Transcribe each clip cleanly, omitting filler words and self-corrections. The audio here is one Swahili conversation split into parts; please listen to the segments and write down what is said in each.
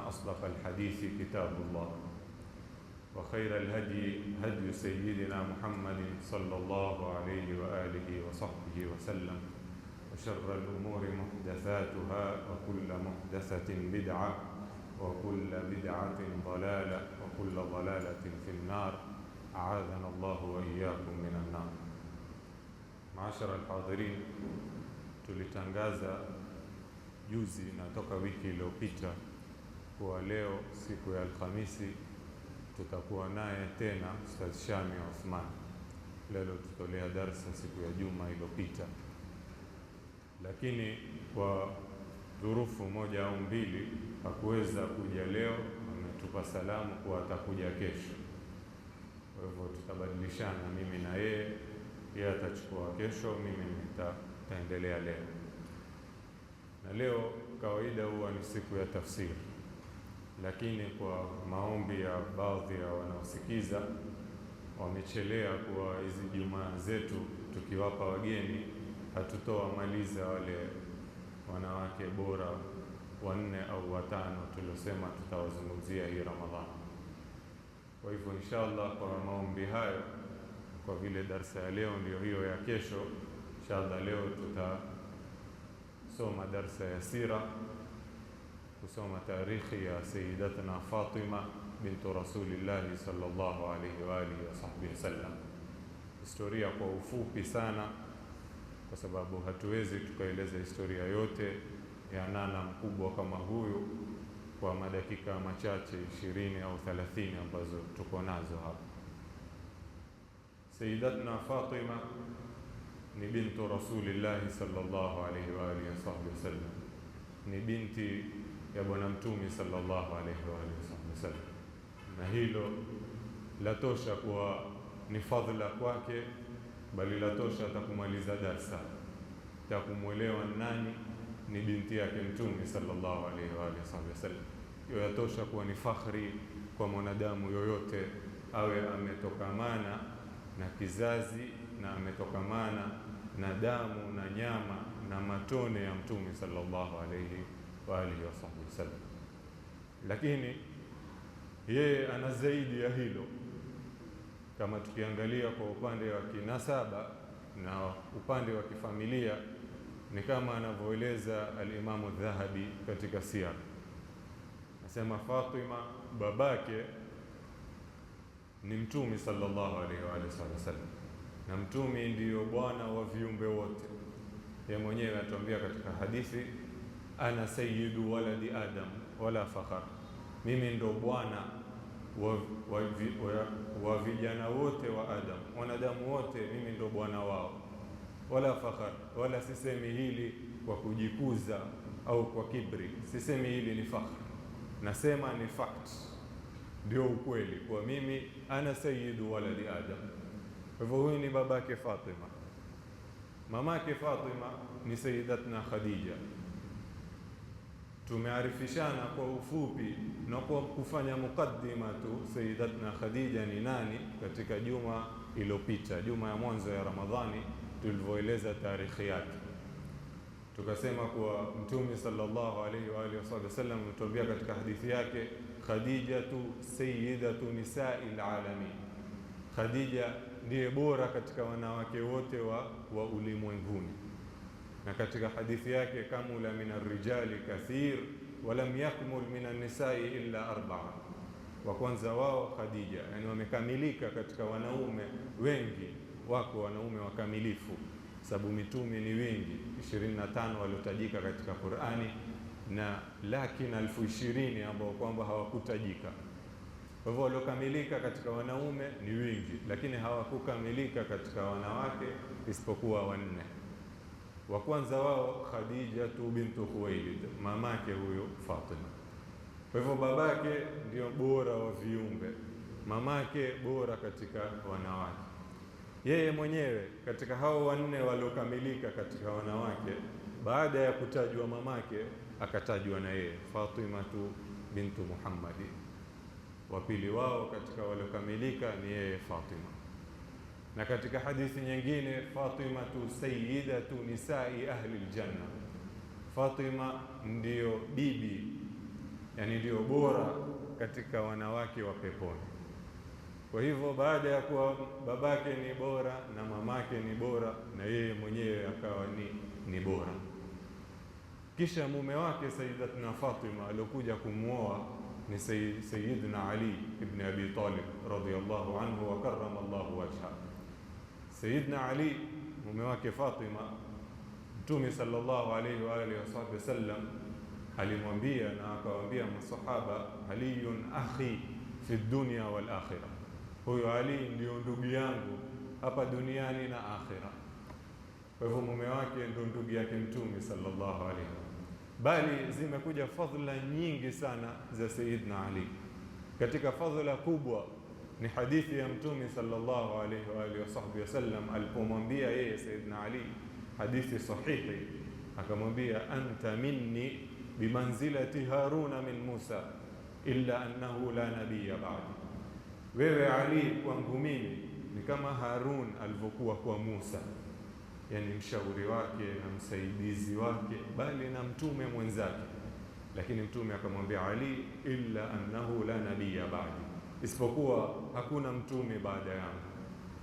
أصدق الحديث كتاب الله وخير الهدي هدي سيدنا محمد صلى الله عليه وآله وصحبه وسلم وشر الأمور محدثاتها وكل محدثة بدعة وكل بدعة ضلالة وكل ضلالة في النار أعاذنا الله وإياكم من النار. Maashara alhadhirin, tulitangaza juzi na toka wiki iliyopita kuwa leo siku ya Alhamisi tutakuwa naye tena Ustadh Shami Uthman. Leo tutolea darsa siku ya Juma iliyopita, lakini kwa dhurufu moja au mbili hakuweza kuja leo. Ametupa salamu kuwa atakuja kesho, kwa hivyo tutabadilishana mimi na yeye atachukua kesho, mimi nitaendelea leo. Na leo kawaida huwa ni siku ya tafsiri, lakini kwa maombi ya baadhi ya wanaosikiza wamechelea kuwa hizi Jumaa zetu tukiwapa wageni hatutowamaliza wale wanawake bora 4 au 5 tuliosema tutawazungumzia hii Ramadhani. Kwa hivyo inshallah, kwa maombi hayo, kwa vile darsa ya leo ndio hiyo ya kesho, inshallah leo tutasoma darsa ya sira, kusoma tarikhi ya Sayyidatuna Fatima bintu Rasulillahi sallallahu alayhi wa alihi wa sahbihi wasallam. Historia kwa ufupi sana, kwa sababu hatuwezi tukaeleza historia yote ya nana mkubwa kama huyu kwa madakika machache 20 au 30 ambazo tuko nazo hapa. Sayyidatuna Fatima ni bintu Rasulillahi sallallahu alayhi wa alihi wasallam, ni binti ya Bwana Mtume sallallahu alayhi wa alihi wasallam, na hilo latosha kuwa ni fadhila kwake, bali latosha atakumaliza darsa ya kumwelewa nani ni binti yake Mtume sallallahu alayhi wa alihi wasallam. Hiyo yatosha kuwa ni fakhri kwa mwanadamu yoyote, awe ametokamana na kizazi na ametokamana na damu na nyama na matone ya Mtume sallallahu alayhi wa alihi wasallam. Lakini yeye ana zaidi ya hilo. Kama tukiangalia kwa upande wa kinasaba na upande wa kifamilia, ni kama anavyoeleza al-Imamu Dhahabi katika Siyar. Nasema Fatima babake ni Mtume sallallahu alaihi wa sallam, na Mtume ndiyo bwana wa viumbe wote. Yeye mwenyewe atuambia katika hadithi, ana sayyidu waladi Adam wala fakhar, mimi ndo bwana wa vijana wote wa Adam, wanadamu wote mimi ndo bwana wao, wala fakhar, wala sisemi hili kwa kujikuza au kwa kibri, sisemi hili ni fakhr, nasema ni fact, ndio ukweli kwa mimi ana sayyidu waladi Adam. Kwa hivyo huyu ni babake Fatima. Mamake Fatima ni Sayyidatuna Khadija. Tumearifishana kwa ufupi na kwa kufanya mukaddima tu Sayyidatuna Khadija ni nani katika juma iliyopita, juma ya mwanzo ya Ramadhani, tulivyoeleza tarikhi yake. Tukasema kuwa Mtume sallallahu alayhi wa alihi wasallam ametuambia katika hadithi yake, Khadijatu sayyidatu nisa'il alamin, Khadija ndiye bora katika wanawake wote wa ulimwenguni. Na katika hadithi yake, kamula min ar-rijali kathir wa lam yakmul min an-nisa'i illa 4, wa kwanza wao Khadija, yani wamekamilika katika wanaume wengi, wako wanaume wakamilifu, sababu mitume ni wengi 25 waliotajika katika Qur'ani na lakini 20,000 ambao kwamba hawakutajika. Kwa hivyo waliokamilika katika wanaume ni wengi, lakini hawakukamilika katika wanawake isipokuwa 4. Wa kwanza wao Khadija bintu Khuwailid, mamake huyo Fatima. Kwa hivyo babake ndio bora wa viumbe, mamake bora katika wanawake. Yeye mwenyewe katika hao 4 waliokamilika katika wanawake, baada ya kutajwa mamake akatajwa na yeye Fatima bintu Muhammadi. Wa pili wao katika waliokamilika ni yeye Fatima. Na katika hadithi nyingine, Fatima sayyidatu nisai ahli aljanna, Fatima ndiyo bibi yani ndio bora katika wanawake wa peponi. Kwa hivyo baada ya kuwa babake ni bora na mamake ni bora, na yeye mwenyewe akawa ni bora. Kisha mume wake Sayyidatuna Fatima aliokuja kumwoa ni Sayyidina Ali ibn Abi Talib radhiyallahu anhu wa karrama Allahu wajha. Sayyidina Ali mume wake Fatima, Mtume sallallahu alayhi wa alihi wasallam alimwambia na akawaambia masahaba, aliyun akhi fi dunya wal akhirah, huyo Ali ndio ndugu yangu hapa duniani na akhira. Kwa hivyo mume wake ndio ndugu yake Mtume sallallahu alayhi. Bali zimekuja fadhila nyingi sana za Sayyidina Ali. Katika fadhila kubwa ni hadithi ya Mtume sallallahu alayhi wa alihi wasallam alipomwambia yeye Sayyidina Ali, hadithi sahihi, akamwambia anta minni bimanzilati Haruna min Musa illa annahu la nabiyya ba'di, wewe Ali kwangu mimi ni kama Harun alivyokuwa kwa Musa, yani mshauri wake na msaidizi wake, bali na mtume mwenzake. Lakini mtume akamwambia Ali, illa annahu la nabiyya ba'di, isipokuwa hakuna mtume baada yangu.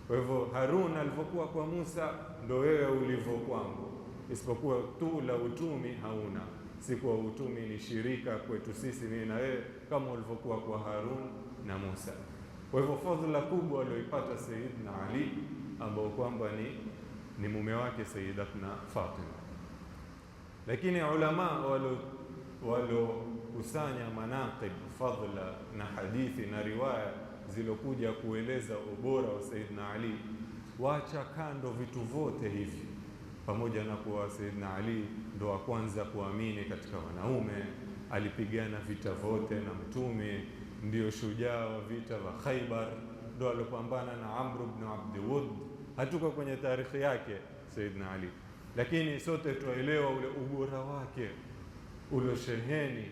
Kwa hivyo Harun alivyokuwa kwa Musa ndo wewe ulivyo kwangu, isipokuwa tu la utumi hauna. Siku wa utumi ni shirika kwetu sisi mimi na wewe, kama ulivyokuwa kwa Harun na Musa. Kwa hivyo fadhila kubwa aliyoipata Sayyidina Ali, ambao kwamba ni mume wake Sayyidatuna Fatima. Lakini ulama waliokusanya manaqib, fadhila na hadithi na riwaya zilokuja kueleza ubora wa Sayyidina Ali, wacha kando vitu vyote hivi, pamoja na kuwa Sayyidina Ali ndo wa kwanza kuamini katika wanaume, alipigana vita vyote na Mtume, ndio shujaa wa vita vya Khaybar, ndo alipambana na Amr ibn Abd Wud. Hatuko kwenye tarikhi yake Sayyidina Ali, lakini sote tuelewa ule ubora wake uliosheheni.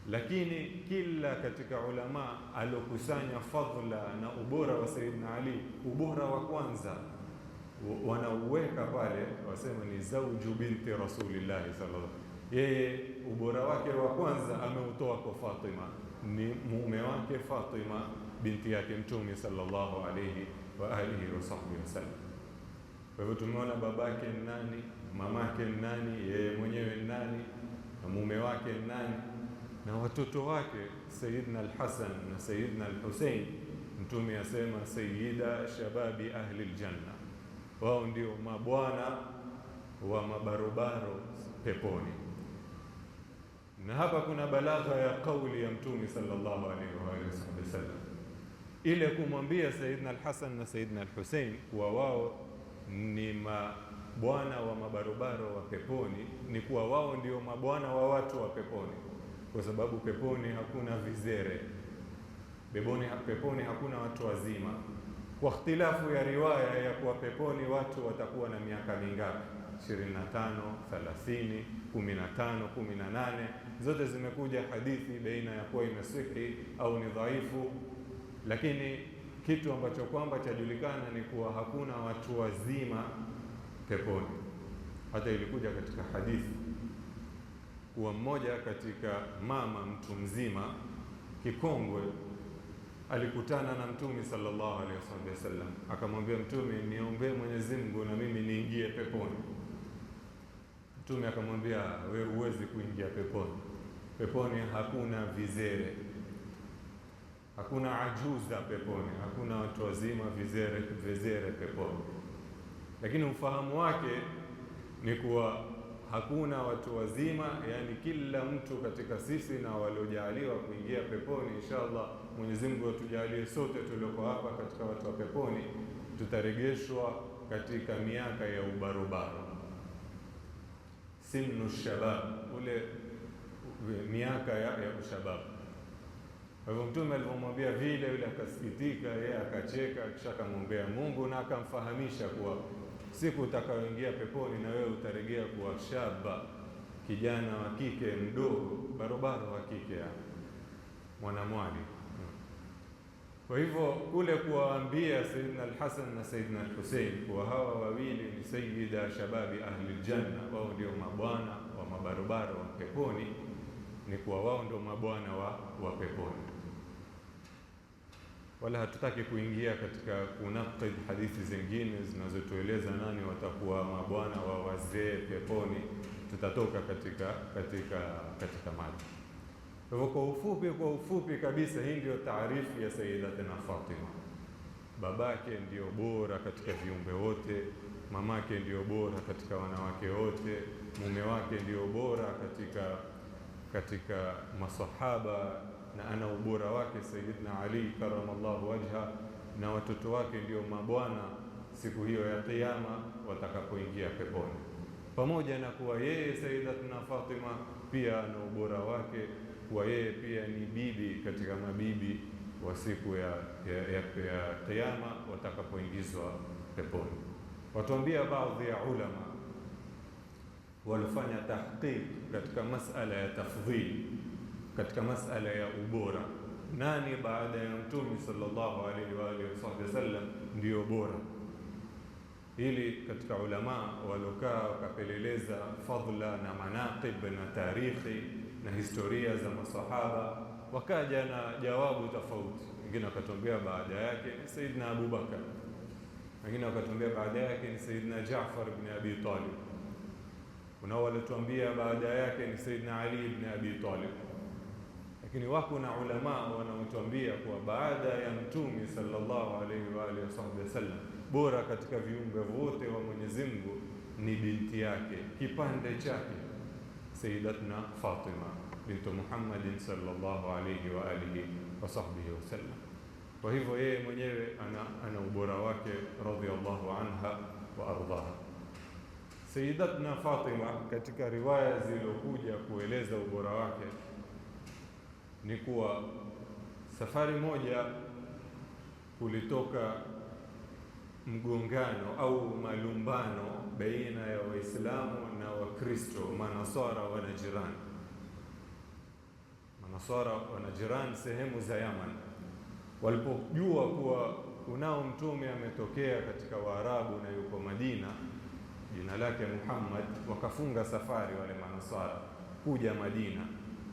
Lakini kila katika ulama alokusanya fadhila na ubora wa Sayyidina Ali, ubora wa kwanza wanauweka pale, wasema ni zauju binti Rasulillah sallallahu alaihi. Yeye ubora wake wa kwanza ameutoa kwa Fatima, ni mume wake Fatima binti yake Mtume sallallahu alaihi wa alihi wasallam. Kwa hivyo tumeona babake nani, mamake nani, yeye mwenyewe nani, na mume wake nani, na watoto wake Sayyidina al-Hasan na Sayyidina al-Husayn. Mtume asema sayyida shababi ahli aljanna, wao ndio mabwana wa mabarobaro peponi. Na hapa kuna balagha ya kauli ya Mtume sallallahu alaihi wa sallam, ile kumwambia Sayyidina al-Hasan na Sayyidina al-Husayn kuwa wao ni mabwana wa mabarobaro wa peponi, ni kuwa wao ndio mabwana wa watu wa peponi, kwa sababu peponi hakuna vizere, peponi hakuna watu wazima. Kwa ikhtilafu ya riwaya ya kuwa peponi watu watakuwa na miaka mingapi, 25, 30, 15, 18, zote zimekuja hadithi baina ya kuwa imesihi au ni dhaifu. Lakini kitu ambacho kwamba chajulikana ni kuwa hakuna watu wazima peponi. Hata ilikuja katika hadithi kuwa mmoja katika mama mtu mzima kikongwe alikutana na Mtume sallallahu alaihi wasallam, akamwambia Mtume, niombee Mwenyezi Mungu na mimi niingie peponi. Mtume akamwambia, wewe huwezi kuingia peponi. Peponi hakuna vizere, hakuna ajuza peponi, hakuna watu wazima vizere peponi. Lakini ufahamu wake ni kuwa hakuna watu wazima, yani kila mtu katika sisi na waliojaliwa kuingia peponi, inshallah Mwenyezi Mungu atujalie sote tulioko hapa katika watu wa peponi, tutaregeshwa katika miaka ya ubarobaro, sinu shabab, ule miaka ya ushabab. Kwa hivyo Mtume alipomwambia vile, yule akasikitika, yeye akacheka, kisha akamwombea Mungu na akamfahamisha kuwa siku utakayoingia peponi na wewe utaregea kuwa shaba, kijana wa kike mdogo, barobaro wa kike, mwanamwali. Kwa hivyo kule kuwaambia Sayyidina al-Hasan na Sayyidina al-Husayn kuwa hawa wawili ni sayyida shababi ahli aljanna, wao ndio mabwana wa mabarobaro wa peponi, ni kuwa wao ndio mabwana wa peponi. Wala hatutaki kuingia katika kunaqid hadithi zingine zinazotueleza nani watakuwa mabwana wa wazee peponi. Tutatoka katika mada. Kwa hivyo kwa ufupi kabisa, hii ndio taarifu ya Sayyidatina Fatima. Babake ndio bora katika viumbe wote, mamake ndio bora katika wanawake wote, mume wake ndio bora katika masahaba, na ana ubora wake Sayyidina Ali karamallahu wajha, na watoto wake ndio mabwana siku hiyo ya Kiyama watakapoingia peponi. Pamoja na kuwa yeye Sayyidatina Fatima pia ana ubora wake, kuwa yeye pia ni bibi katika mabibi wa siku ya Kiyama watakapoingizwa peponi. Watuambia baadhi ya ulama walifanya tahqiq katika masala ya tafdhil, katika masala ya ubora, nani baada ya Mtume sallallahu alaihi wa alihi wasallam ndio bora. Ili katika ulama walokaa wakapeleleza fadhila na manaqib na tarikhi na historia za masahaba, wakaja na jawabu tofauti. Wengine wakatuambia baada yake ni Sayyidina Abu Bakar, wengine wakatuambia baada yake ni Sayyidina Jaafar ibn Abi Talib, kunao walituambia baada yake ni Sayyidina Ali ibn Abi Talib. Lakini wako na ulama wanaotuambia kuwa baada ya Mtume sallallahu alaihi wa alihi wasallam bora katika viumbe wote wa Mwenyezi Mungu ni binti yake, kipande chake, Sayyidatuna Fatima bintu Muhammadin sallallahu alaihi wa alihi wasahbihi wasallam. Kwa hivyo yeye mwenyewe ana ubora wake radhiyallahu anha wa ardhaha. Sayyidatuna Fatima katika riwaya zilizokuja kueleza ubora wake ni kuwa safari moja kulitoka mgongano au malumbano baina ya Waislamu na Wakristo, Manasara wa Najran. Manasara wa Najran sehemu za Yaman, walipojua kuwa kunao mtume ametokea katika Waarabu na yuko Madina, jina lake Muhammad, wakafunga safari wale Manasara kuja Madina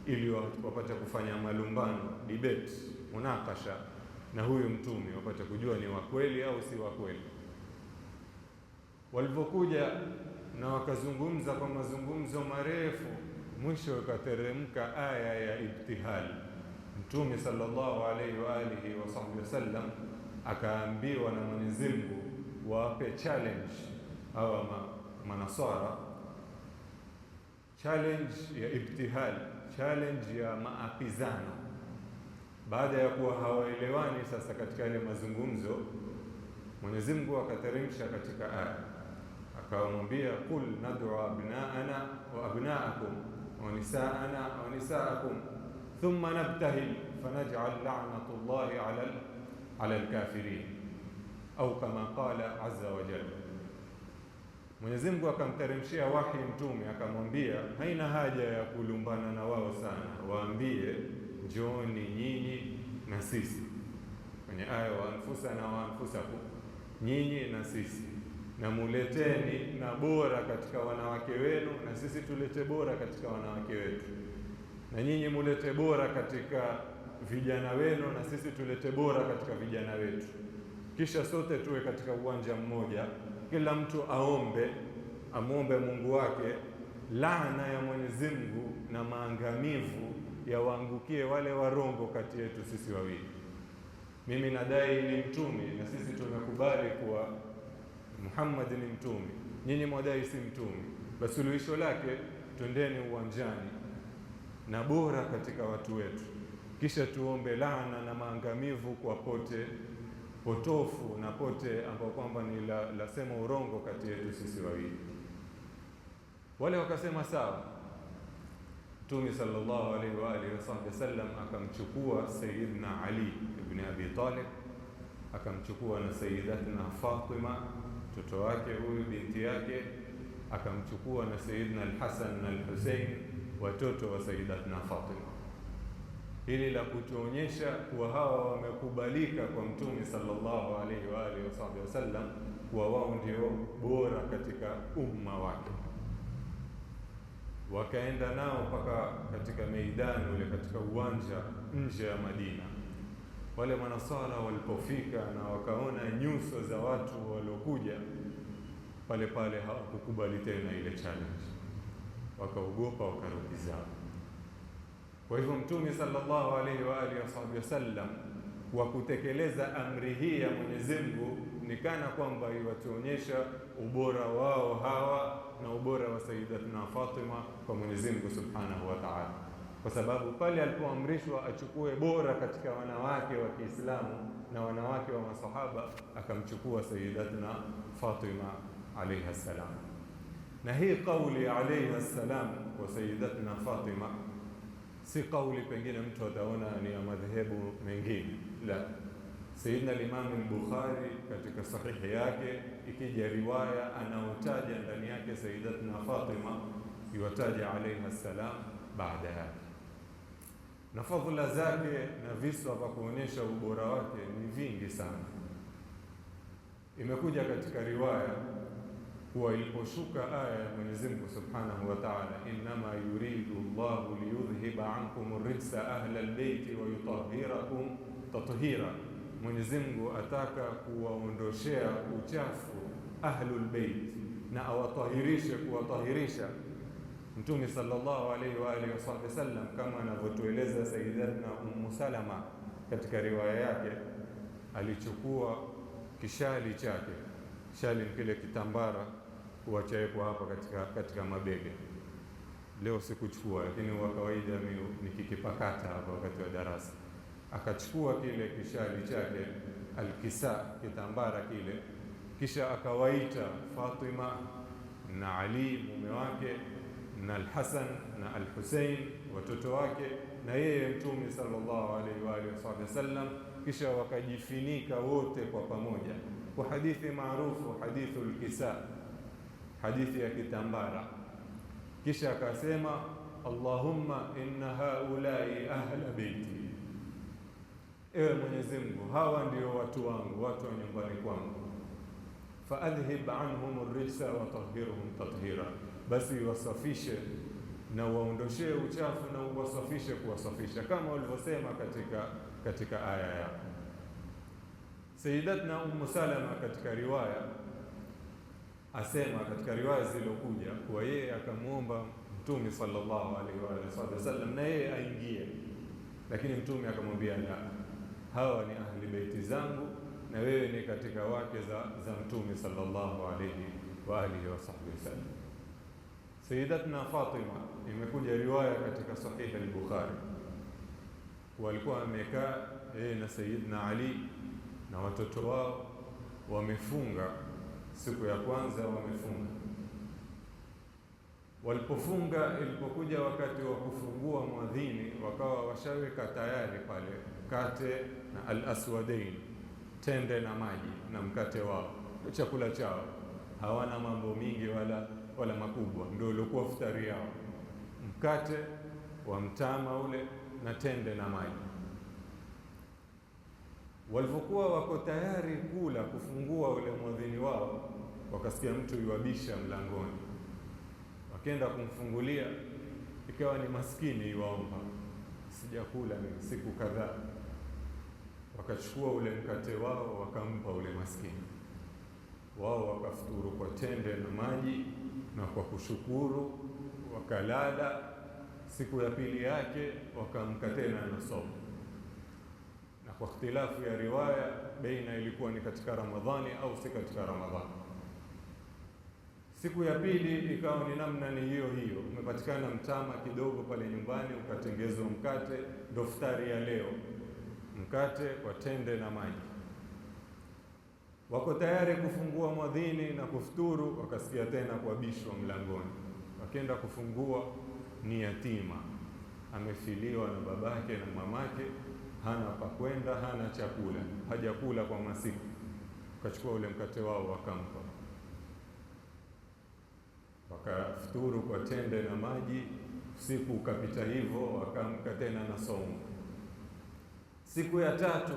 ili wapate kufanya malumbano, debate, munakasha na huyu mtume, wapate kujua ni wa kweli au si wa kweli. Walipokuja na wakazungumza kwa mazungumzo marefu, mwisho ikateremka aya ya ibtihal. Mtume sallallahu alaihi wa alihi wasallam akaambiwa na Mwenyezi Mungu wape challenge hawa Manasara, challenge ya ibtihal, challenge ya maapizano. Baada ya kuwa hawaelewani sasa katika ile mazungumzo, Mwenyezi Mungu akateremsha katika aya akamwambia, qul nad'u abna'ana wa abna'akum wa nisa'ana wa nisa'akum thumma nabtahil fanaj'al la'natullahi 'ala al-kafirin, au kama qala azza wa jalla. Mwenyezi Mungu akamteremshia wahi mtume akamwambia, haina haja ya kulumbana na wao sana, waambie njooni nyinyi na sisi, kwenye aya wa anfusana wa anfusakum, nyinyi na sisi, na muleteni na bora katika wanawake wenu na sisi tulete bora katika wanawake wetu, na nyinyi mulete bora katika vijana wenu na sisi tulete bora katika vijana wetu, kisha sote tuwe katika uwanja mmoja, kila mtu amwombe Mungu wake laana ya Mwenyezi Mungu na maangamivu yawaangukie wale warongo kati yetu sisi wawili. Mimi nadai ni mtume na sisi tumekubali kuwa Muhammad ni mtume, nyinyi mwadai si mtume, basi suluhisho lake twendeni uwanjani na bora katika watu wetu, kisha tuombe laana na maangamivu kwa pote potofu na pote ambao kwamba ni la sema urongo kati yetu sisi wawili. Wale wakasema sawa. Mtume sallallahu alaihi wa alihi wasallam akamchukua Sayyidina Ali ibn Abi Talib, akamchukua na Sayyidatina Fatima mtoto wake huyu binti yake, akamchukua na Sayyidina al-Hasan na al-Hussein watoto wa Sayyidatina Fatima. Hili la kutuonyesha kuwa hawa wamekubalika kwa Mtume sallallahu alaihi wa alihi wasallam kuwa wao ndio bora katika umma wake. wakaenda nao mpaka katika meidani ule, katika uwanja nje ya Madina. Wale manasara walipofika na wakaona nyuso za watu waliokuja pale pale, hawakukubali tena ile challenge, wakaogopa, wakarudi zao. Kwa hivyo Mtume sallallahu alaihi wa alihi wasallam kwa kutekeleza amri hii ya Mwenyezi Mungu ni kana kwamba iwatuonyesha ubora wao hawa na ubora wa Sayyidatuna Fatima kwa Mwenyezi Mungu Subhanahu wa Ta'ala, kwa sababu pale alipoamrishwa achukue bora katika wanawake wa Kiislamu na wanawake wa masahaba, akamchukua Sayyidatuna Fatima alayha salam. Na hii kauli alayha salam kwa Sayyidatuna Fatima si kauli pengine mtu ataona ni ya madhehebu mengine, la. Sayyidina al-Imam al-Bukhari katika sahihi yake, ikija riwaya anaotaja ndani yake Sayyidatuna Fatima, iwataja alayha salam baada yake, na fadhila zake na visa vya kuonyesha ubora wake ni vingi sana. Imekuja katika riwaya kuwa iliposhuka aya ya Mwenyezi Mungu Subhanahu wa Ta'ala, innama yuridu Allahu liyudhhiba ankum ar-rijsa ahla al-bayti wa yutahhirakum tathira, Mwenyezi Mungu ataka kuwaondoshea uchafu ahlul bait na awatahirishe, kuwatahirisha. Mtume sallallahu alaihi wa alihi wasallam kama anavyotueleza Sayyidatuna Ummu Salama katika riwaya yake, alichukua kishali chake, shali kile kitambara kuwachawekwa hapa katika mabega. Leo sikuchukua, lakini kwa kawaida mimi nikikipakata hapa wakati wa darasa. Akachukua kile kishali chake, alkisa, kitambara kile, kisha akawaita Fatima na Ali mume wake na Al-Hasan na Al-Hussein watoto wake na yeye Mtume sallallahu alaihi wa alihi wasallam, kisha wakajifinika wote kwa pamoja kwa hadithi maarufu, hadithul kisa, hadithi ya kitambara. Kisha akasema, Allahumma inna haulai ahla baiti, ewe Mwenyezi Mungu, hawa ndio watu wangu, watu wa nyumbani kwangu. Faadhhib anhum ar-rijsa wa tahhirhum tathira, basi wasafishe na waondoshee uchafu na uwasafishe kuwasafisha, kama walivyosema katika aya yako. Sayyidatuna Ummu Salama katika riwaya asema, katika riwaya zilizokuja kwa yeye akamwomba Mtume sallallahu alaihi wa sallam na yeye aingie, lakini Mtume akamwambia la, hawa ni ahli baiti zangu na wewe ni katika wake za Mtume sallallahu alaihi wa alihi wasallam. Sayyidatuna Fatima, imekuja riwaya katika Sahih al-Bukhari, walikuwa wamekaa yeye na Sayyidina Ali na watoto wao, wamefunga siku ya kwanza, wamefunga. Walipofunga, ilipokuja wakati wa kufungua mwadhini, wakawa washaweka tayari pale kate na al-aswadain, tende na maji na mkate wao, chakula chao. Hawana mambo mingi wala makubwa, ndio ilikuwa futari yao, mkate wa mtama ule na tende na maji. Walipokuwa wako tayari kula kufungua ule mwadhini wao, wakasikia mtu yuabisha mlangoni. Wakaenda kumfungulia, ikawa ni maskini yuomba, sijakula ni siku kadhaa. Wakachukua ule mkate wao wakampa ule maskini wao, wakafuturu kwa tende na maji na kwa kushukuru wakalala. Siku ya pili yake wakamka tena na somo, na kwa ikhtilafu ya riwaya baina ilikuwa ni katika Ramadhani au si katika Ramadhani. Siku ya pili ikawa ni namna ni hiyo hiyo, umepatikana mtama kidogo pale nyumbani, ukatengezwa mkate, ndio futari ya leo, mkate kwa tende na maji. Wako tayari kufungua mwadhini na kufuturu, wakasikia tena kuabishwa mlangoni. Wakaenda kufungua, ni yatima, amefiliwa na babake na mamake, hana pa kwenda, hana chakula, hajakula kwa masiku. Wakachukua ule mkate wao wakampa, wakafuturu kwa tende na maji. Siku ukapita hivyo, wakamka tena na somo. Siku ya tatu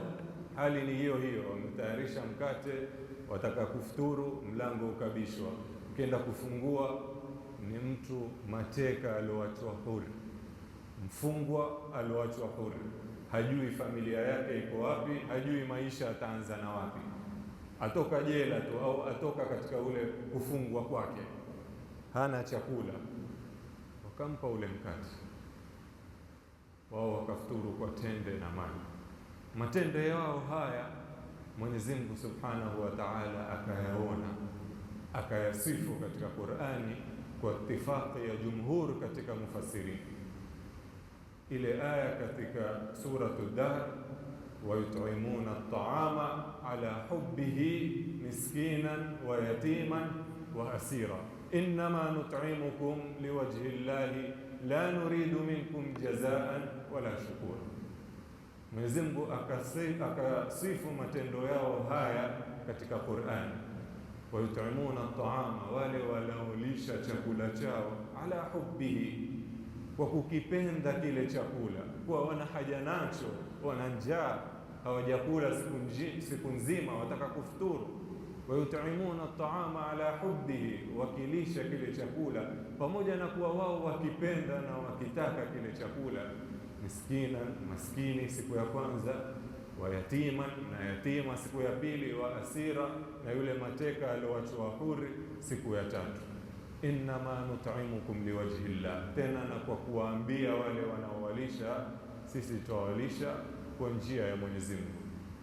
hali ni hiyo hiyo, wametayarisha mkate, wataka kufuturu, mlango ukabishwa. Ukienda kufungua ni mtu mateka alioachwa huru, mfungwa alioachwa huru, hajui familia yake iko wapi, hajui maisha ataanza na wapi, atoka jela tu au atoka katika ule kufungwa kwake, hana chakula. Wakampa ule mkate, wao wakafuturu kwa tende na maji. Matendo yao haya Mwenyezi Mungu Subhanahu wa Ta'ala akayaona, akayasifu katika Qur'ani kwa ittifaqi ya jumhur katika mufassirin. Ile aya katika suratu Dahr, wa yut'imuna at-ta'ama ala hubbihi miskinan wa yatiman wa asira innama nut'imukum liwajhi llahi la nuridu minkum jazaan wala shukura. Mwenyezi Mungu akasifu matendo yao haya katika Qur'ani, wa yut'imuna at-ta'ama, wale wanaolisha chakula chao, ala hubbihi, kwa kukipenda kile chakula, kwa wana haja nacho, wana njaa, hawajakula siku nzima, wataka kufuturu. Wa yut'imuna at-ta'ama ala hubbihi, wakilisha kile chakula pamoja na kuwa wao wakipenda na wakitaka kile chakula. Miskina, maskini siku ya kwanza, wa yatiman, na yatima siku ya pili, wa asira, na yule mateka alioachwa huru siku ya tatu. Innama nut'imukum liwajhi llah, tena na kwa kuwaambia wale wanaowalisha, sisi tutawalisha kwa njia ya Mwenyezi Mungu.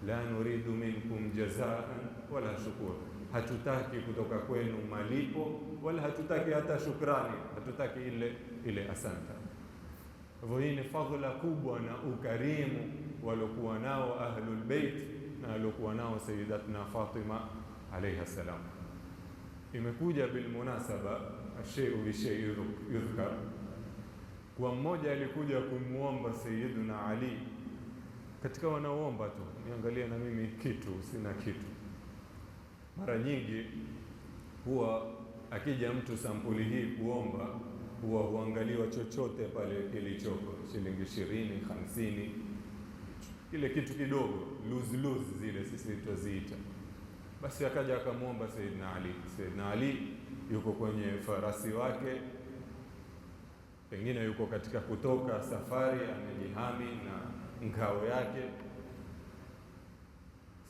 La nuridu minkum jazaan wala shukura, hatutaki kutoka kwenu malipo wala hatutaki hata shukrani, hatutaki ile asanta. Hivyo hii ni fadhila kubwa na ukarimu waliokuwa nao Ahlul Bait na waliokuwa nao Sayyidatuna Fatima alayha salam. Imekuja bilmunasaba, ashayu bishayi yudhkar, kwa mmoja alikuja kumwomba Sayyiduna Ali, katika wanaoomba tu, niangalie na mimi kitu, sina kitu. Mara nyingi huwa akija mtu sampuli hii kuomba, huwa huangaliwa chochote pale kilichoko, shilingi 20, 50, kile kitu kidogo, lose zile sisi tuziita. Basi akaja akamwomba Sayyidina Ali. Sayyidina Ali yuko kwenye farasi wake, pengine yuko katika kutoka safari, amejihami na ngao yake.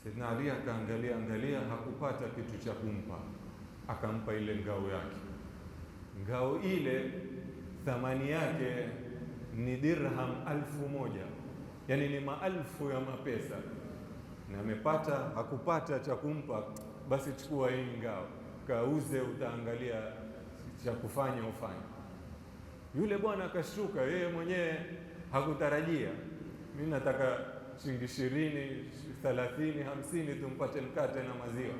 Sayyidina Ali akaangalia, hakupata kitu cha kumpa, akampa ile ngao yake. Ngao ile thamani yake ni dirham 1000, yani ni maelfu ya mapesa, na amepata, hakupata cha kumpa. Basi chukua hii ngao, kauze, utaangalia cha kufanya ufanye. Yule bwana akashtuka, yeye mwenyewe hakutarajia. Mimi nataka shilingi 20, 30, 50 tumpate mkate na maziwa.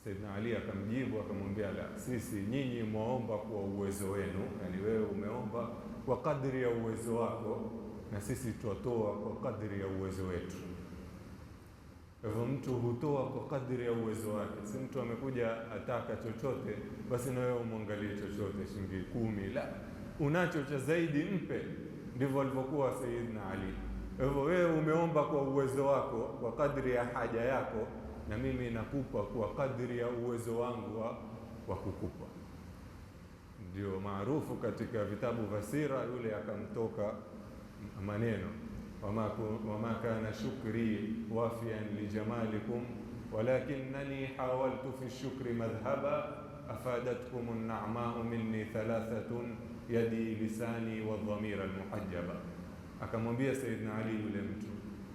Sayyidina Ali akamjibu akamwambia, la, sisi nyinyi mwaomba kwa uwezo wenu, yani wewe umeomba kwa kadri ya uwezo wako, na sisi tutatoa kwa kadri ya uwezo wetu. Hivyo mtu hutoa kwa kadri ya uwezo wake. Si mtu amekuja ataka chochote basi na wewe umwangalie chochote, shilingi 10, la, unacho cha zaidi mpe. Ndivyo alivyokuwa Sayyidina Ali. Hivyo wewe umeomba kwa uwezo wako, kwa kadri ya haja yako, na mimi nakupa kwa kadri ya uwezo wangu wa kukupa. Ndio maarufu katika vitabu vya sira, yule akamtoka maneno, wama kana shukri wafian lijamalikum walakinnani hawaltu fi shukri madhhaba afadatkum an-na'ma'u minni thalathatun yadi lisani wa dhamira al-muhajjaba. Akamwambia Sayyidina Ali yule mtu,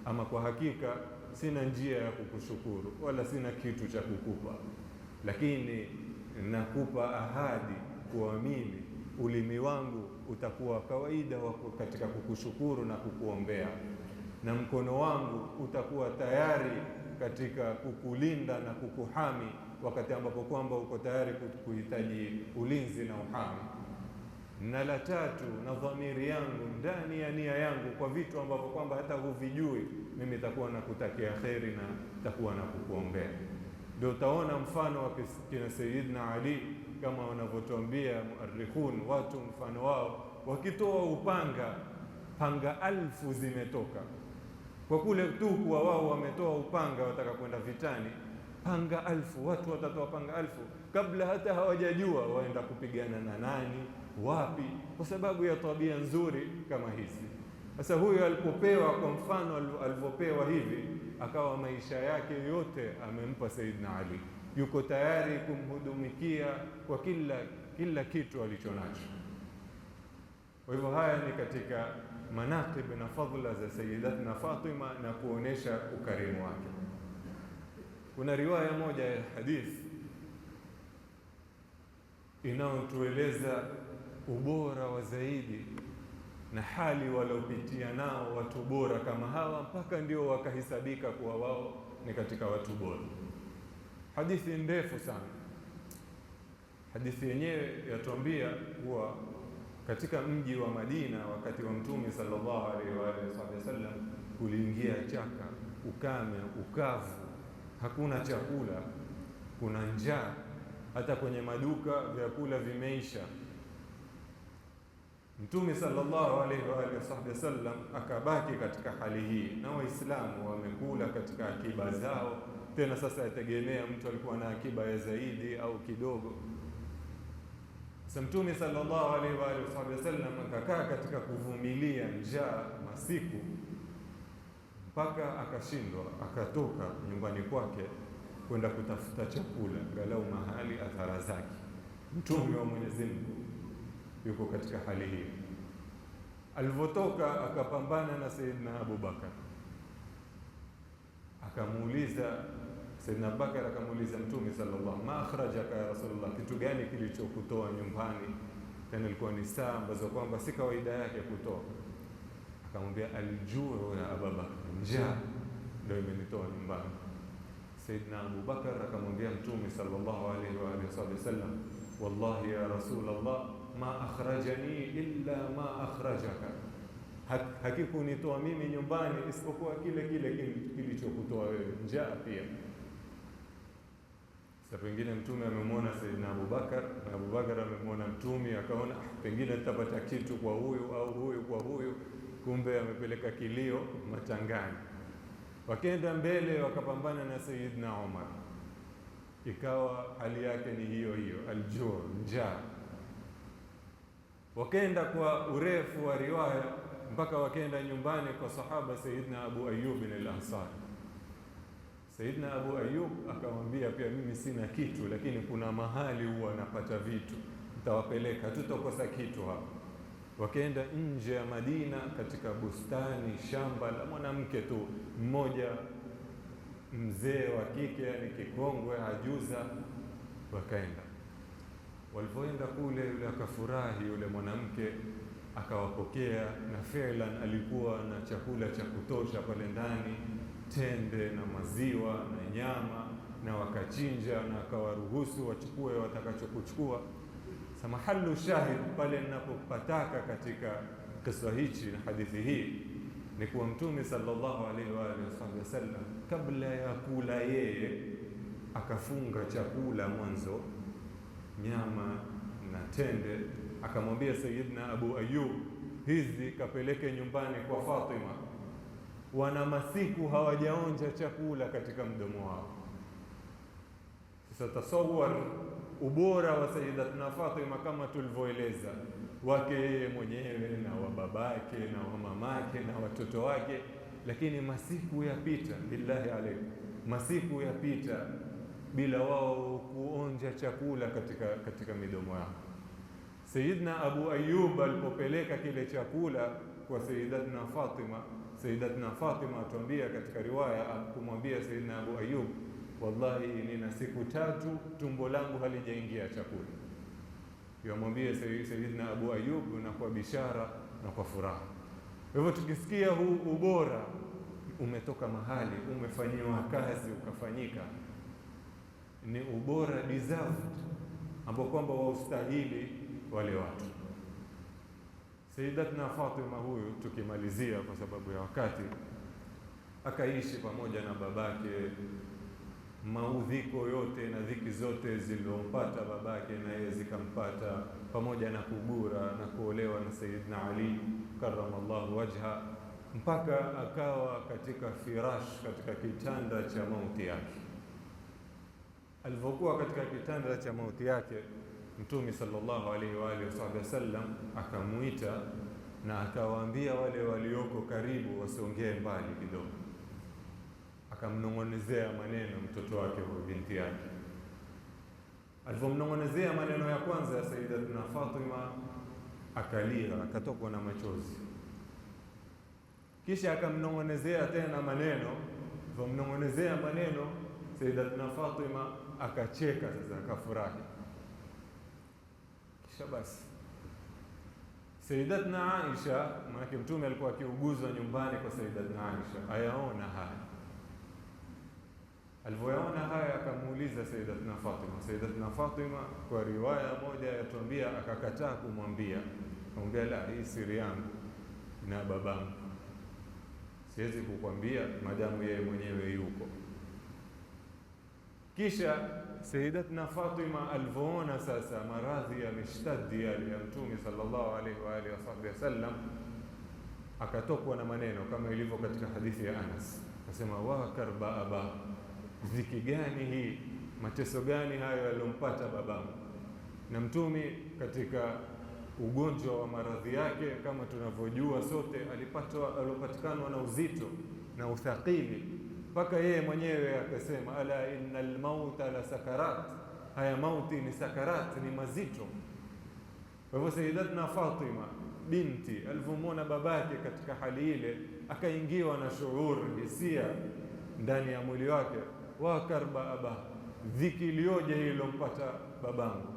ama kwa hakika sina njia ya kukushukuru wala sina kitu cha kukupa, lakini nakupa ahadi kuwa mimi ulimi wangu utakuwa kawaida wako katika kukushukuru na kukuombea, na mkono wangu utakuwa tayari katika kukulinda na kukuhami wakati ambapo kwamba uko tayari kuhitaji ulinzi na uhami. Na la tatu, na dhamiri yangu ndani ya nia yangu kwa vitu ambavyo kwamba hata huvijui, mimi nitakuwa nakutakia kheri na nitakuwa na kukuombea. Ndio utaona mfano wa kina Sayyidina Ali, kama wanavyotuambia muarrikhun, watu mfano wao wakitoa upanga, panga 1000 zimetoka kwa kule tu kuwa wao wametoa upanga, wataka kwenda vitani. panga alfu, watu watatoa panga alfu kabla hata hawajajua waenda kupigana na nani, wapi, kwa sababu ya tabia nzuri kama hizi. Sasa huyo alipopewa, kwa mfano alivyopewa hivi, akawa maisha yake yote amempa Sayyidina Ali, yuko tayari kumhudumikia kwa kila kitu alichonacho. Kwa hivyo haya ni katika manaqib na fadhila za Sayyidatuna Fatima na kuonesha ukarimu wake. Kuna riwaya moja ya hadithi inayotueleza ubora wa zaidi na hali waliopitia nao watu bora kama hawa, mpaka ndio wakahesabika kuwa wao ni katika watu bora. Hadithi ndefu sana. Hadithi yenyewe yatuambia kuwa katika mji wa Madina wakati wa Mtume sallallahu alaihi wa sallam kuliingia chaka, ukame, ukavu, hakuna chakula, kuna njaa, hata kwenye maduka vyakula vimeisha. Mtume sallallahu alaihi wa sallam akabaki katika hali hii, na Waislamu wamekula katika akiba zao. Tena sasa yategemea mtu alikuwa na akiba ya zaidi au kidogo. Sasa Mtume sallallahu alaihi wa sallam akakaa katika kuvumilia njaa masiku mpaka akashindwa, akatoka nyumbani kwake kwenda kutafuta chakula galau mahali athara zake. Mtume wa Mwenyezi Mungu yuko katika hali hii. Alivyotoka akapambana na Sayyidina Abu Bakar, akamuuliza Sayyidina Abu Bakar, akamuuliza Mtume sallallahu, ma akhrajaka ya Rasulullah, kitu gani kilichokutoa nyumbani? Tena ilikuwa ni saa ambazo kwamba si kawaida yake kutoka. Akamwambia, aljuu ya Abu Bakar, njaa ndio imenitoa nyumbani. Sayyidina Abu Bakar akamwambia Mtume sallallahu alaihi wa sallam, wallahi ya Rasulullah, ma akhrajani illa ma akhrajaka, hakikunitoa mimi nyumbani isipokuwa kile kilichokutoa wewe, njaa pia. Sasa pengine Mtume amemwona Sayyidina Abu Bakar na Abu Bakar amemwona Mtume, akaona pengine tutapata kitu kwa huyu au huyu kwa huyu, kumbe amepeleka kilio matangani. Wakaenda mbele wakapambana na Sayyidina Umar, ikawa hali yake ni hiyo hiyo, aljuu, njaa. Wakaenda kwa urefu wa riwaya mpaka wakaenda nyumbani kwa sahaba Sayyidina Abu Ayyub al-Ansari. Sayyidina Abu Ayyub akamwambia, pia mimi sina kitu, lakini kuna mahali huwa napata vitu, nitawapeleka, tutakosa kitu hapa. Wakaenda nje ya Madina katika bustani, shamba la mwanamke tu mmoja, mzee wa kike, yani kikongwe, ajuza. Wakaenda, walipoenda kule, yule akafurahi, yule mwanamke akawapokea, na fi'lan alikuwa na chakula cha kutosha pale ndani, tende na maziwa na nyama, na wakachinja na akawaruhusu wachukue watakachokuchukua. Samahalu shahid pale ninapopataka katika kisa hichi na hadithi hii ni kuwa Mtume sallallahu alaihi wa sallam kabla ya kula yeye akafunga chakula mwanzo, nyama na tende, akamwambia Sayyidina Abu Ayyub, hizi kapeleke nyumbani kwa Fatima, wana masiku hawajaonja chakula katika mdomo wao. Sasa tasawwar ubora wa Sayyidatuna Fatima kama tulivyoeleza, wake yeye mwenyewe na wa babake na wa mamake na watoto wake, lakini masiku yapita, billahi alaykum, masiku yapita bila wao kuonja chakula katika midomo yao. Sayyidina Abu Ayyub alipopeleka kile chakula kwa Sayyidatuna Fatima, Sayyidatuna Fatima atuambia katika riwaya, kumwambia Sayyidina Abu Ayyub, wallahi nina siku 3 tumbo langu halijaingia chakula. Yamwambia Sayyidina Abu Ayyub na kwa bishara na kwa furaha. Hivyo tukisikia huu ubora umetoka mahali, umefanyiwa kazi, ukafanyika, ni ubora deserved ambao kwamba waustahili wale watu. Sayyidatuna Fatima huyu, tukimalizia kwa sababu ya wakati, akaishi pamoja na babake, maudhiko yote na dhiki zote zilizompata babake na yeye zikampata, pamoja na kugura na kuolewa na Sayyidina Ali karramallahu wajha, mpaka akawa katika firash, katika kitanda cha mauti yake. Alivyokuwa katika kitanda cha mauti yake, Mtume sallallahu alaihi wa alihi wasallam akamuita na akawaambia wale walioko karibu wasiongee mbali kidogo. Akamnong'onezea maneno mtoto wake wa binti yake. Alipomnong'onezea maneno ya kwanza ya Sayyidatuna Fatima, akalia, akatokwa na machozi. Kisha akamnong'onezea tena maneno. Alipomnong'onezea maneno, Sayyidatuna Fatima akacheka, sasa akafurahi. Kisha basi Sayyidatuna Aisha, maana Mtume alikuwa akiuguzwa nyumbani kwa Sayyidatuna Aisha, ayaona haya. Alivyoona haya akamuuliza Sayyidatuna Fatima. Sayyidatuna Fatima kwa riwaya moja yatuambia akakataa kumwambia. Akamwambia, la, hii siri yangu na babangu, siwezi kukwambia madamu yeye mwenyewe yuko. Kisha Sayyidatuna Fatima alivyoona sasa maradhi yameshtadi ya Mtume sallallahu alaihi wa alihi wasallam, akatokwa na maneno kama ilivyo katika hadithi ya Anas. Akasema, wa karba aba, dhiki gani hii, mateso gani hayo yalompata babangu. Na Mtume katika ugonjwa wa maradhi yake kama tunavyojua sote, alipatikana na uzito na uthaqili, mpaka yeye mwenyewe akasema, ala innal mauta la sakarat, haya mauti ni sakarat, ni mazito. Kwa hivyo Sayyidatuna Fatima binti alivyomwona babake katika hali ile, akaingiwa na shughuri, hisia ndani ya mwili wake, wa karba aba, dhiki iliyoje hii ilompata babangu.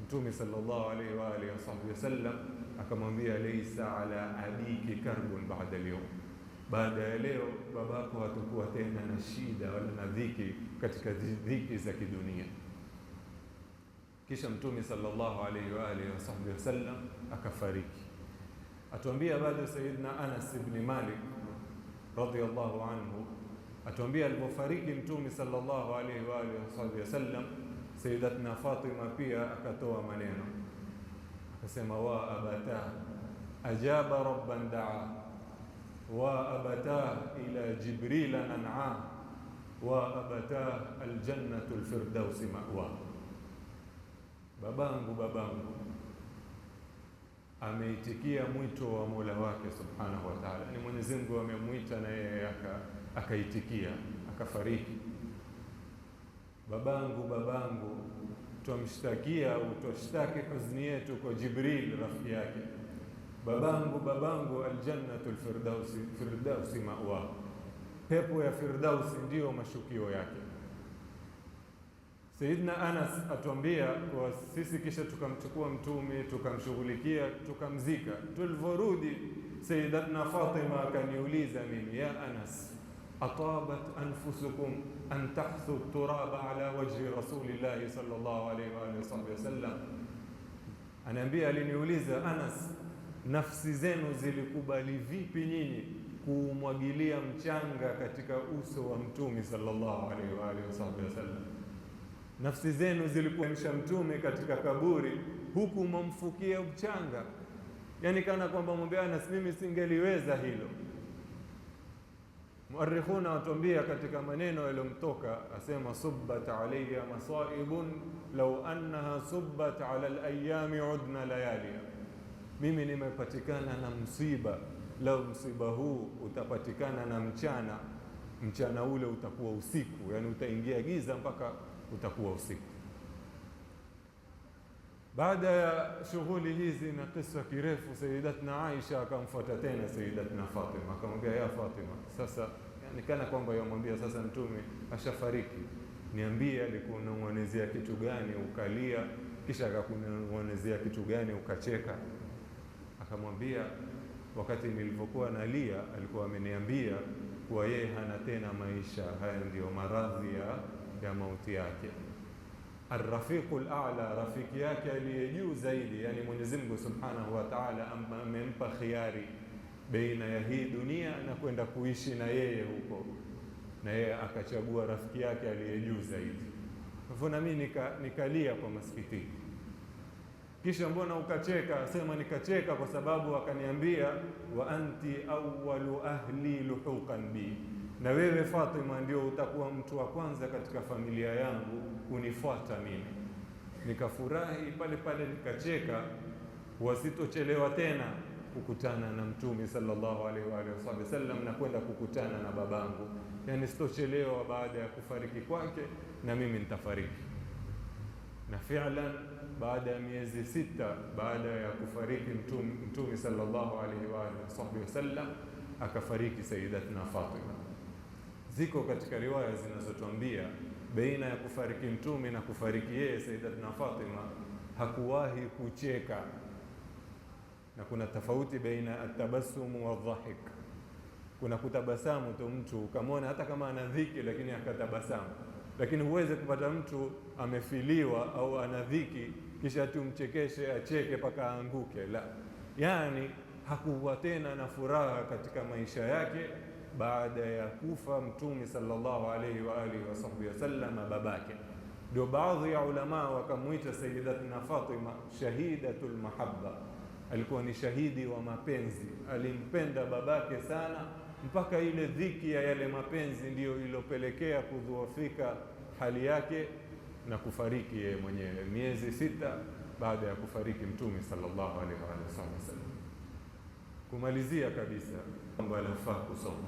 Mtume sallallahu alaihi wa alihi wasallam akamwambia, laysa ala abiki karbun ba'da al-yawm, baada ya leo babako hatakuwa tena na shida wala na dhiki katika dhiki za kidunia. Kisha Mtume sallallahu alaihi wa alihi wasallam akafariki. Atuambia baada Sayyidina Anas ibn Malik radhiyallahu anhu, atuambia alipofariki Mtume sallallahu alaihi wa alihi wasallam, Sayyidatuna Fatima pia akatoa maneno, akasema, wa abata ajaba rabban daa, wa abata ila Jibril an'a, wa abata aljannatu alfirdausi ma'wa. Babangu ameitikia mwito wa Mola wake subhanahu wa ta'ala. Ni Mwenyezi Mungu amemwita na yeye akaitikia, akafariki. Babangu, tumshtakia au tushtaki huzuni yetu kwa Jibril rafiki yake. Babangu, aljannatu alfirdausi ma'wa, pepo ya Firdausi ndiyo mashukio yake. Sayyidina Anas atuambia kwa sisi, kisha tukamchukua Mtume, tukamshughulikia, tukamzika. Tulivyorudi, Sayyidatuna Fatima akaniuliza mimi, ya Anas, atabat anfusukum an tahthu turaba ala wajhi rasulillahi sallallahu alaihi wa alihi wasallam. Anaambia, aliniuliza, Anas, nafsi zenu zilikubali vipi nyinyi kuumwagilia mchanga katika uso wa Mtume sallallahu alaihi wa alihi wasallam? Nafsi zenu zilikuamsha Mtume katika kaburi huku mumfukia mchanga, yani kana kwamba mwambie Anas, mimi singeliweza hilo. Muarrikhuna watuambia katika maneno yaliyomtoka, asema, subbat alayya masaibun law annaha subbat ala al-ayami udna layaliya, mimi nimepatikana na msiba, lau msiba huu utapatikana na mchana ule utakuwa usiku, yani utaingia giza mpaka utakuwa usiku. Baada ya shughuli hizi na kisa kirefu, Sayyidatuna Aisha akamfuata tena Sayyidatuna Fatima, akamwambia, ya Fatima, sasa yani kana kwamba yamwambia sasa Mtume ashafariki, niambie alikunong'onezea kitu gani ukalia, kisha akakunong'onezea kitu gani ukacheka? Akamwambia, wakati nilivyokuwa nalia alikuwa ameniambia kuwa yeye hana tena maisha, haya ndiyo maradhi ya mauti yake. Ar-rafiqul a'la, rafiki yake aliye juu zaidi, yani Mwenyezi Mungu Subhanahu wa Ta'ala amempa khiari baina ya hii dunia na kwenda kuishi na yeye huko, na yeye akachagua rafiki yake aliye juu zaidi. Kwa hivyo na mimi nikalia kwa masikitiko. Kisha mbona ukacheka? Asema, nikacheka kwa sababu akaniambia, wa anti awwalu ahli luhuqan bi, na wewe Fatima ndio utakuwa mtu wa kwanza katika familia yangu kunifuata mimi. Nikafurahi pale pale, nikacheka, wasitochelewa tena kukutana na Mtume sallallahu alaihi wa sallam na kwenda kukutana na babangu, yani sitochelewa baada ya kufariki kwake na mimi nitafariki. Na fi'lan baada ya miezi 6 baada ya kufariki Mtume sallallahu alaihi wa sallam akafariki Sayyidatuna Fatima. Ziko katika riwaya zinazotuambia baina ya kufariki Mtume na kufariki yeye Sayyidatuna Fatima hakuwahi kucheka, na kuna tofauti baina atabassumu wa dhahik. Kuna kutabasamu tu mtu ukamwona hata kama ana dhiki lakini akatabasamu, lakini huwezi kupata mtu amefiliwa au ana dhiki kisha tumchekeshe acheke mpaka aanguke, la. Yani hakuwa tena na furaha katika maisha yake baada ya kufa Mtume sallallahu alaihi wa alihi wasallam babake. Ndio baadhi ya ulama wakamuita Sayyidatuna Fatima shahidatul mahabba, alikuwa ni shahidi wa mapenzi, alimpenda babake sana mpaka ile dhiki ya yale mapenzi ndiyo ilopelekea kudhoofika hali yake na kufariki yeye mwenyewe miezi 6 baada ya kufariki Mtume sallallahu alaihi wasallam. Kumalizia kabisa mambo aliyofaa kusoma,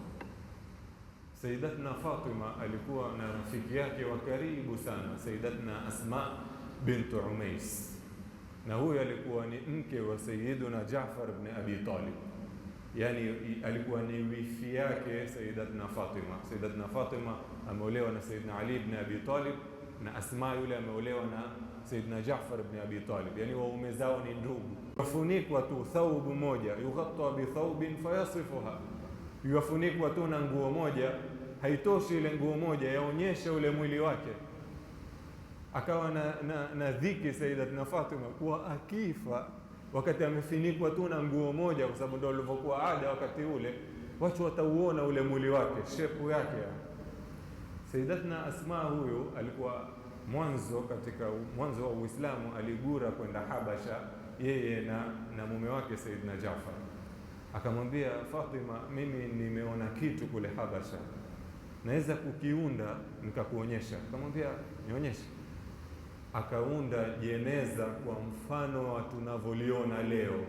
Sayyidatuna Fatima alikuwa na rafiki yake wa karibu sana, Sayyidatuna Asma bint Umais, na huyo alikuwa ni mke wa Sayyiduna Jaafar ibn Abi Talib, yani alikuwa ni wifi yake Sayyidatuna Fatima. Sayyidatuna Fatima ameolewa na Sayyidina Ali ibn Abi Talib, na Asma yule ameolewa na Sayyidina Jaafar ibn Abi Talib, yani waume zao ni ndugu. Wafunikwa tu thawbu moja, yughatta bi thawbin fayasifuha, yufunikwa tu na nguo moja, haitoshi ile nguo moja, yaonyesha ule mwili wake. Akawa na dhiki Sayyidatuna Fatima kuwa akifa wakati amefunikwa tu na nguo moja, kwa sababu ndio ilivyokuwa ada wakati ule, watu watauona ule mwili wake, shepu yake. Sayyidatuna Asma huyu alikuwa mwanzo wa Uislamu aligura kwenda Habasha, yeye na mume wake Sayyidina Jaafar. Akamwambia Fatima, mimi nimeona kitu kule Habasha, naweza kukiunda nikakuonyesha. Akamwambia nionyeshe. Akaunda jeneza kwa mfano wa tunavyoliona leo,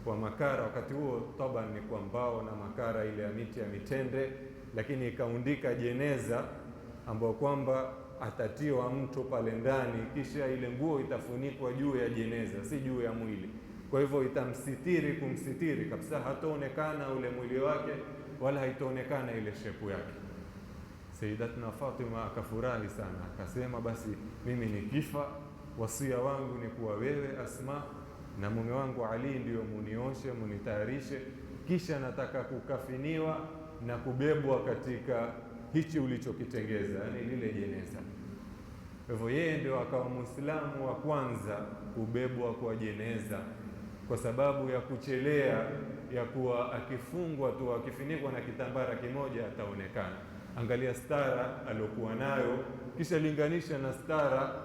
kwa makara. Wakati huo taban ni kwa mbao na makara ile ya miti ya mitende, lakini ikaundika jeneza ambayo kwamba atatiwa mtu pale ndani, kisha ile nguo itafunikwa juu ya jeneza, si juu ya mwili. Kwa hivyo itamsitiri, kumsitiri kabisa, hataonekana ule mwili wake wala haitaonekana ile shepu yake. Sayyidatuna Fatima akafurahi sana, akasema basi mimi nikifa wasia wangu ni kuwa wewe Asma na mume wangu Ali ndio munioshe, munitayarishe, kisha nataka kukafiniwa na kubebwa katika hichi ulichokitengeza, yani lile jeneza. Kwa hivyo yeye ndio akawa Muislamu wa kwanza kubebwa kwa jeneza, kwa sababu ya kuchelea ya kuwa akifungwa tu, akifinikwa na kitambara kimoja ataonekana. Angalia stara aliyokuwa nayo, kisha linganisha na stara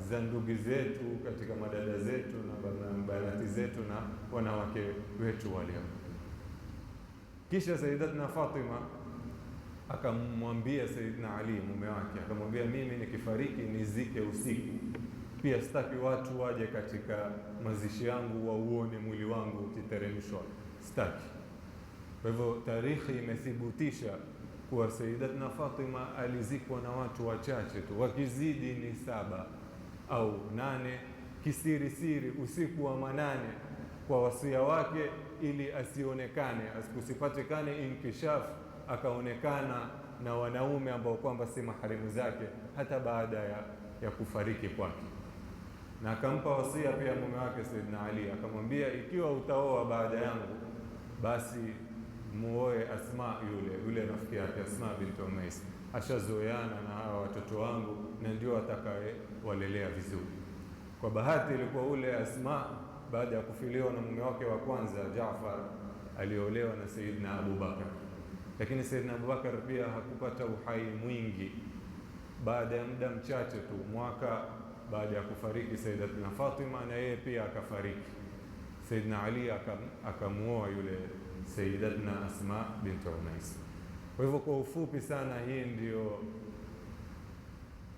za ndugu zetu katika madada zetu na banati zetu na wanawake wetu walio. Kisha Sayyidatuna Fatima akamwambia Sayyidina Ali mume wake, akamwambia mimi nikifariki nizike usiku, pia sitaki watu waje katika mazishi yangu wauone mwili wangu ukiteremshwa, sitaki. Kwa hivyo tarikhi imethibitisha kuwa Sayyidatuna Fatima alizikwa na watu wachache tu, wakizidi ni 7 au 8, kisiri siri usiku wa manane kwa wasia wake, ili asionekane, asikusipatikane inkishaf, akaonekana na wanaume ambao kwamba si maharimu zake hata baada ya kufariki kwake. Na akampa wasia pia mume wake Sayyidina Ali, akamwambia ikiwa utaoa baada yangu basi muoe Asma yule rafiki yake Asma bint Umais, ashazoeana na hawa watoto wangu na ndio atakaye walelea vizuri. Kwa bahati ilikuwa ule Asma baada ya kufiliwa na mume wake wa kwanza Jaafar aliolewa na Sayyidina Abu Bakar, lakini Sayyidina Abu Bakar pia hakupata uhai mwingi. Baada ya muda mchache tu, mwaka baada ya kufariki Sayyidatuna Fatima, na yeye pia akafariki. Sayyidina Ali akamuoa yule Sayyidatuna Asma bint Umais. Kwa hivyo kwa ufupi sana, hii ndio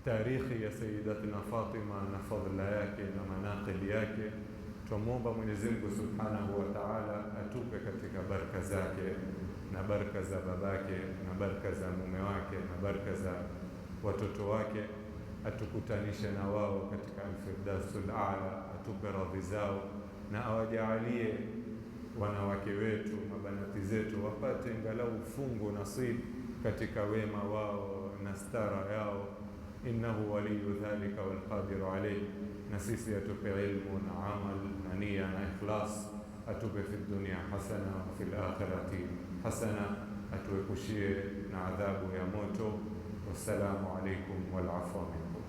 tarikhi ya Sayyidatina Fatima na fadhila yake na manaqib yake. Tumwomba Mwenyezi Mungu Subhanahu wa Ta'ala atupe katika baraka zake na baraka za babake na baraka za mume wake na baraka za watoto wake, atukutanishe na wao katika al-Firdausul A'la, atupe radhi zao na awajaalie wanawake wetu, mabanati zetu wapate angalau fungu nasib katika wema wao na stara yao. Innahu waliyu dhalika wal qadiru alayh. Na sisi atupe ilmu na amal na nia na ikhlas, atupe fi dunia hasana wa fil akhirati hasana, atuepushie na adhabu ya moto. Wassalamu alaykum wal afwa minkum.